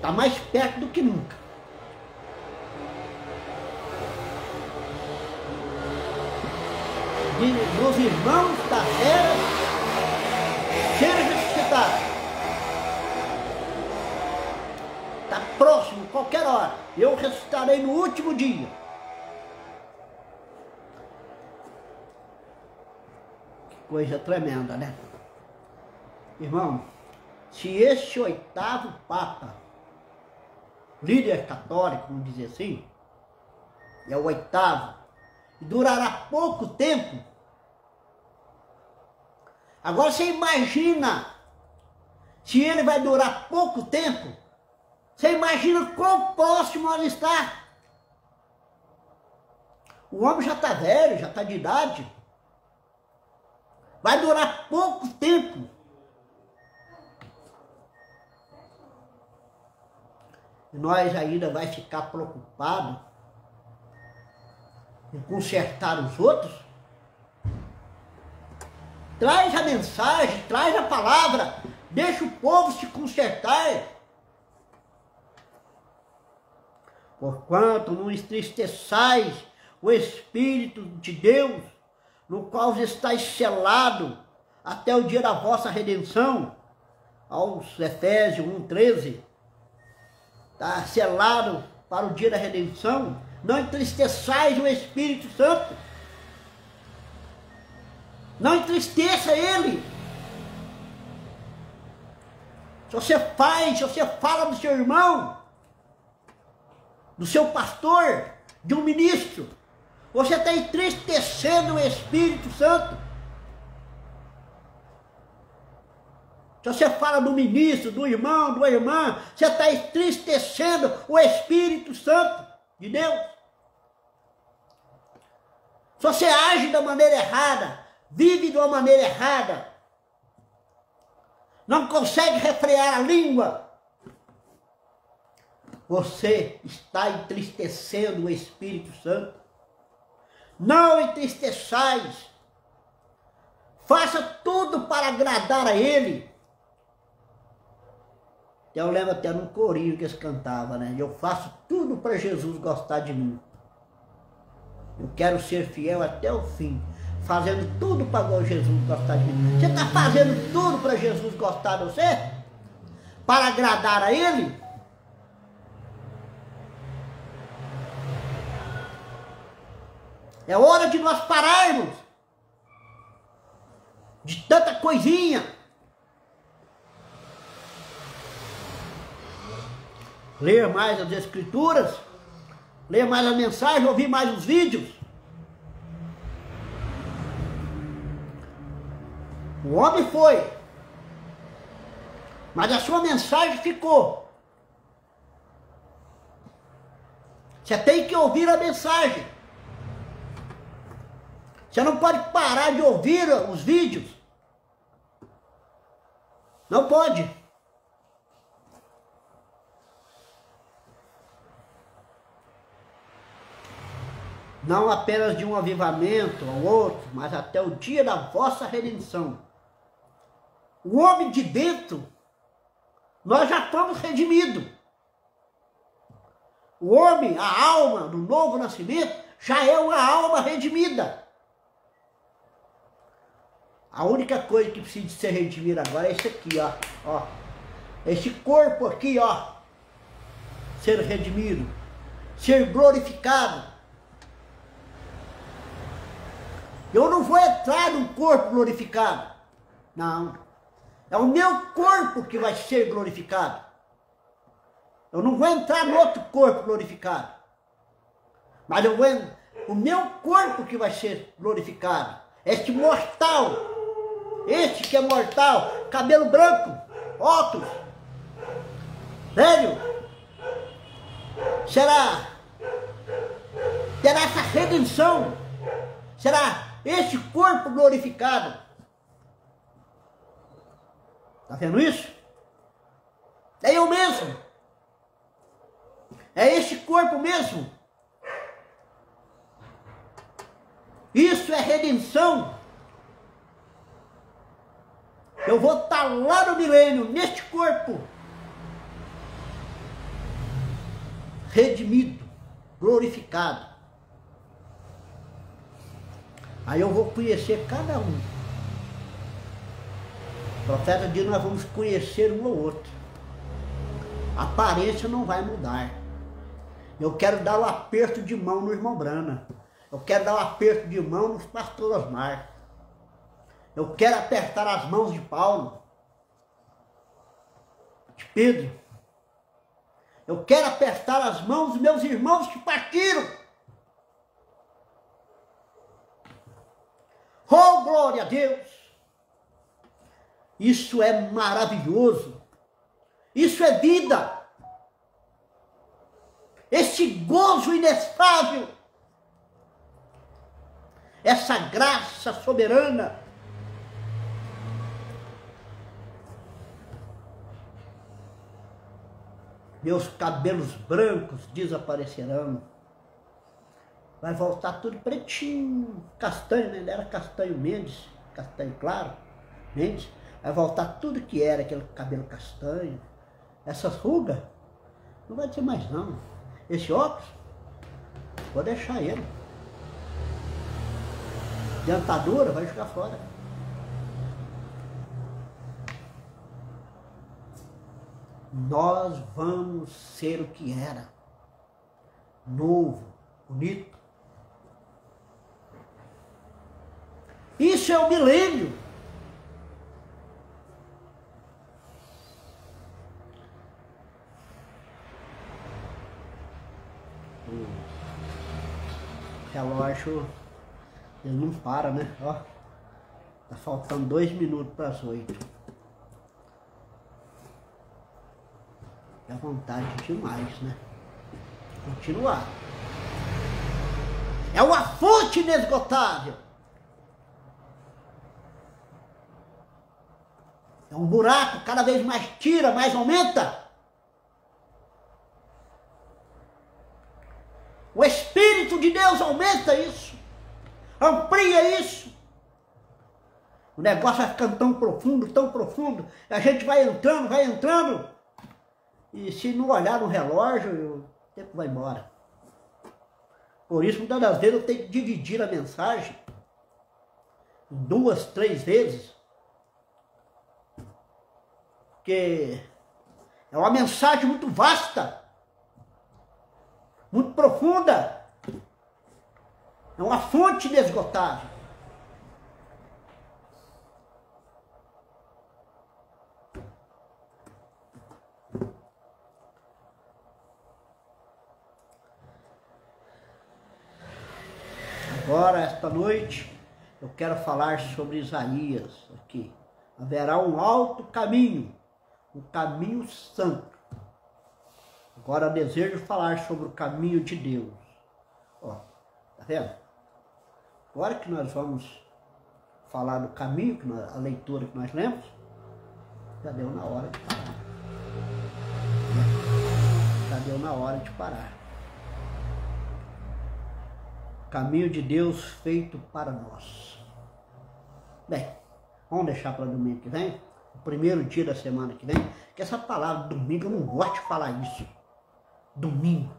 Speaker 2: Tá mais perto do que nunca. Dos irmãos da era ser ressuscitados. Está próximo, qualquer hora. Eu ressuscitarei no último dia. Que coisa tremenda, né? Irmão, se este 8º Papa, líder católico, vamos dizer assim, é o 8º, e durará pouco tempo. Agora você imagina, se ele vai durar pouco tempo, você imagina quão próximo ele está. O homem já está velho, já está de idade. Vai durar pouco tempo. E nós ainda vai ficar preocupados em consertar os outros? Traz a mensagem, traz a palavra, deixa o povo se consertar. Porquanto não entristeçais o Espírito de Deus, no qual estáis selado até o dia da vossa redenção, aos Efésios 1:13, está selado para o dia da redenção. Não entristeçais o Espírito Santo. Não entristeça ele. Se você fala do seu irmão, do seu pastor, de um ministro, você está entristecendo o Espírito Santo. Se você fala do ministro, do irmão, da irmã, você está entristecendo o Espírito Santo de Deus. Se você age da maneira errada, vive de uma maneira errada, não consegue refrear a língua, você está entristecendo o Espírito Santo. Não entristeçais. Faça tudo para agradar a Ele. Eu lembro até num corinho que eles cantavam, né? Eu faço tudo para Jesus gostar de mim. Eu quero ser fiel até o fim, fazendo tudo para Jesus gostar de mim. Você está fazendo tudo para Jesus gostar de você? Para agradar a Ele? É hora de nós pararmos de tanta coisinha. Ler mais as Escrituras, ler mais a mensagem, ouvir mais os vídeos. O homem foi, mas a sua mensagem ficou. Você tem que ouvir a mensagem. Você não pode parar de ouvir os vídeos. Não pode. Não apenas de um avivamento ao outro, mas até o dia da vossa redenção. O homem de dentro, nós já estamos redimidos. O homem, a alma do novo nascimento, já é uma alma redimida. A única coisa que precisa ser redimida agora é esse aqui, ó. Esse corpo aqui, ó. Ser redimido, ser glorificado. Eu não vou entrar num corpo glorificado. Não. É o meu corpo que vai ser glorificado. Eu não vou entrar no outro corpo glorificado. Mas o meu corpo que vai ser glorificado. Este mortal. Este que é mortal. Cabelo branco. Óculos. Velho. Terá essa redenção. Será este corpo glorificado. Está vendo isso? É eu mesmo. É este corpo mesmo. Isso é redenção. Eu vou estar lá no milênio, neste corpo. Redimido, glorificado. Aí eu vou conhecer cada um. O profeta diz que nós vamos conhecer um ao outro. A aparência não vai mudar. Eu quero dar um aperto de mão no irmão Brana. Eu quero dar um aperto de mão no pastor Osmar. Eu quero apertar as mãos de Paulo, de Pedro. Eu quero apertar as mãos dos meus irmãos que partiram. Oh, glória a Deus! Isso é maravilhoso. Isso é vida. Esse gozo inefável. Essa graça soberana. Meus cabelos brancos desaparecerão. Vai voltar tudo pretinho, castanho, né? Ele era castanho Mendes, castanho claro, Mendes. Vai voltar tudo que era, aquele cabelo castanho. Essas rugas, não vai ter mais não. Esse óculos, vou deixar ele. Dentadura, vai jogar fora. Nós vamos ser o que era. Novo, bonito. Isso é o milênio. O relógio, ele não para, né? Ó, tá faltando 2 minutos para as 8. Dá vontade demais, né? Continuar. É uma fonte inesgotável. É um buraco, cada vez mais tira, mais aumenta. O Espírito de Deus aumenta isso, amplia isso. O negócio vai ficando tão profundo, a gente vai entrando, e se não olhar no relógio, o tempo vai embora. Por isso, muitas das vezes, eu tenho que dividir a mensagem em 2, 3 vezes, porque é uma mensagem muito vasta, muito profunda, é uma fonte inesgotável. Agora, esta noite, eu quero falar sobre Isaías aqui. Haverá um alto caminho, um caminho santo. Agora eu desejo falar sobre o caminho de Deus. Ó, tá vendo? Agora que nós vamos falar do caminho, a leitura que nós lemos, já deu na hora de parar. Já deu na hora de parar. Caminho de Deus feito para nós. Bem, vamos deixar para domingo que vem, o primeiro dia da semana que vem, que essa palavra domingo, eu não gosto de falar isso. Domingo.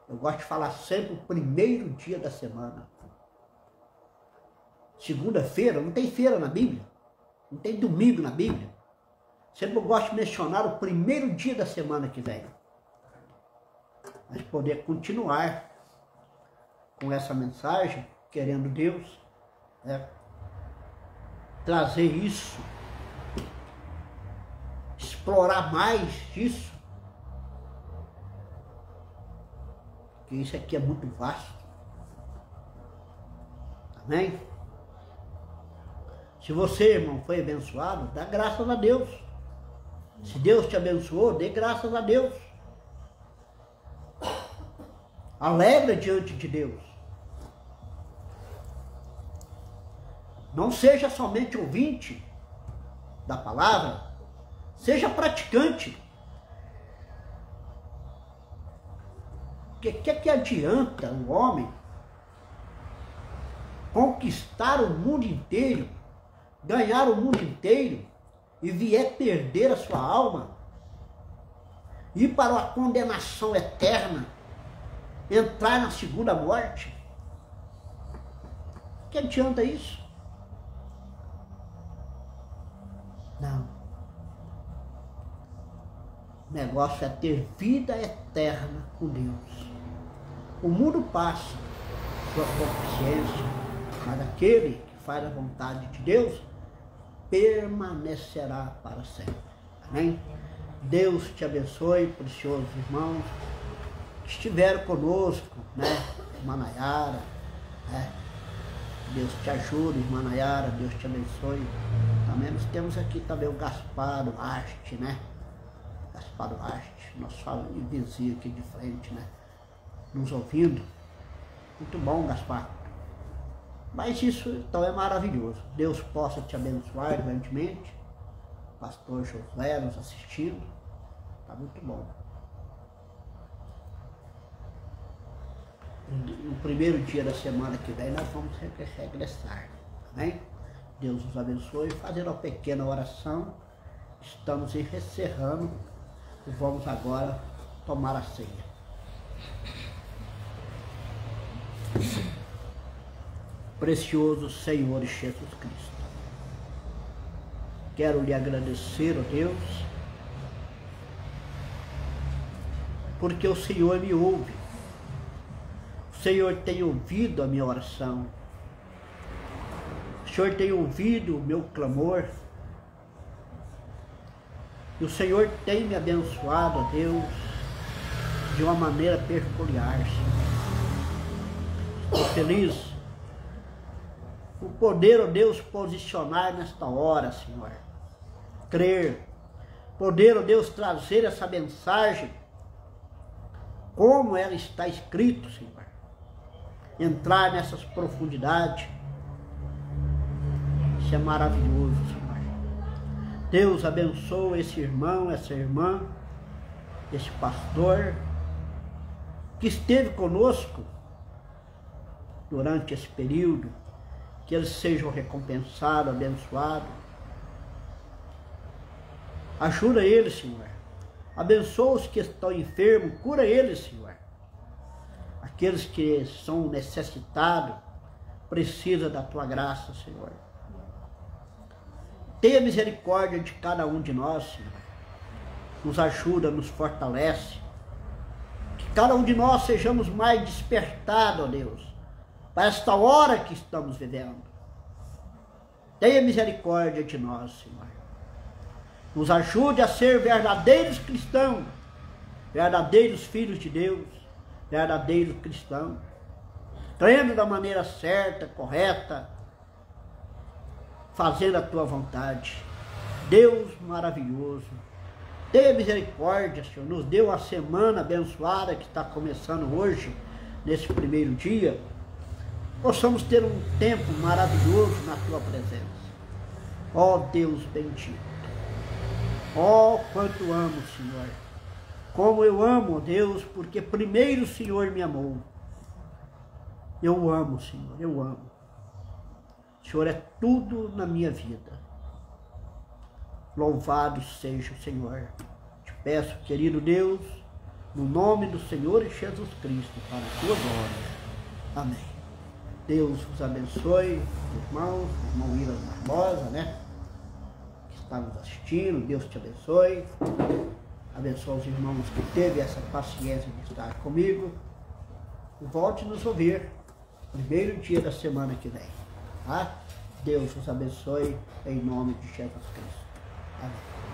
Speaker 2: Eu gosto de falar sempre o primeiro dia da semana. Segunda-feira, não tem feira na Bíblia, não tem domingo na Bíblia. Sempre eu gosto de mencionar o primeiro dia da semana que vem. Mas poder continuar com essa mensagem, querendo Deus, trazer isso, explorar mais isso, porque isso aqui é muito vasto. Amém? Se você, irmão, foi abençoado, dá graças a Deus. Se Deus te abençoou, dê graças a Deus. Alegra diante de Deus. Não seja somente ouvinte da palavra, seja praticante. Porque que adianta o homem conquistar o mundo inteiro, ganhar o mundo inteiro e vier perder a sua alma, ir para uma condenação eterna, entrar na segunda morte? Que adianta isso? Não. O negócio é ter vida eterna com Deus. O mundo passa, sua consciência, mas aquele que faz a vontade de Deus permanecerá para sempre. Amém? Deus te abençoe, preciosos irmãos que estiveram conosco, né? Irmã Nayara, né? Deus te ajude, irmã Nayara, Deus te abençoe. Também nós temos aqui também o Gaspar Arte, né? Gaspar Arte, nosso vizinho aqui de frente, né? Nos ouvindo. Muito bom, Gaspar. Mas isso então é maravilhoso. Deus possa te abençoar grandemente. Pastor Josué nos assistindo. Tá muito bom. No primeiro dia da semana que vem nós vamos regressar. Amém? Deus nos abençoe. Fazer uma pequena oração. Estamos encerrando e vamos agora tomar a ceia. Precioso Senhor Jesus Cristo, quero lhe agradecer, ó Deus, porque o Senhor me ouve. O Senhor tem ouvido a minha oração. O Senhor tem ouvido o meu clamor. E o Senhor tem me abençoado, ó Deus, de uma maneira peculiar, Senhor. Estou feliz por poder, ó Deus, posicionar nesta hora, Senhor. Crer. Poder, ó Deus, trazer essa mensagem como ela está escrito, Senhor. Entrar nessas profundidades. Isso é maravilhoso, Senhor. Deus abençoe esse irmão, essa irmã, esse pastor que esteve conosco durante esse período, que eles sejam recompensados, abençoados. Ajuda eles, Senhor. Abençoa os que estão enfermos, cura eles, Senhor. Aqueles que são necessitados, precisam da tua graça, Senhor. Tenha misericórdia de cada um de nós, Senhor. Nos ajuda, nos fortalece. Que cada um de nós sejamos mais despertados, ó Deus, para esta hora que estamos vivendo. Tenha misericórdia de nós, Senhor. Nos ajude a ser verdadeiros cristãos, verdadeiros filhos de Deus, verdadeiros cristãos, crendo da maneira certa, correta, fazendo a tua vontade. Deus maravilhoso, tenha misericórdia, Senhor, nos deu a semana abençoada que está começando hoje, nesse primeiro dia, possamos ter um tempo maravilhoso na tua presença. Ó Deus bendito, ó quanto amo, Senhor, como eu amo, ó Deus, porque primeiro o Senhor me amou. Eu amo, Senhor, eu amo. O Senhor é tudo na minha vida. Louvado seja o Senhor. Te peço, querido Deus, no nome do Senhor Jesus Cristo, para a tua glória. Amém. Deus vos abençoe, irmãos, irmão Iras Barbosa, né? Que está nos assistindo, Deus te abençoe. Abençoe os irmãos que teve essa paciência de estar comigo. E volte nos ouvir, primeiro dia da semana que vem. Tá? Deus vos abençoe, em nome de Jesus Cristo. Amém.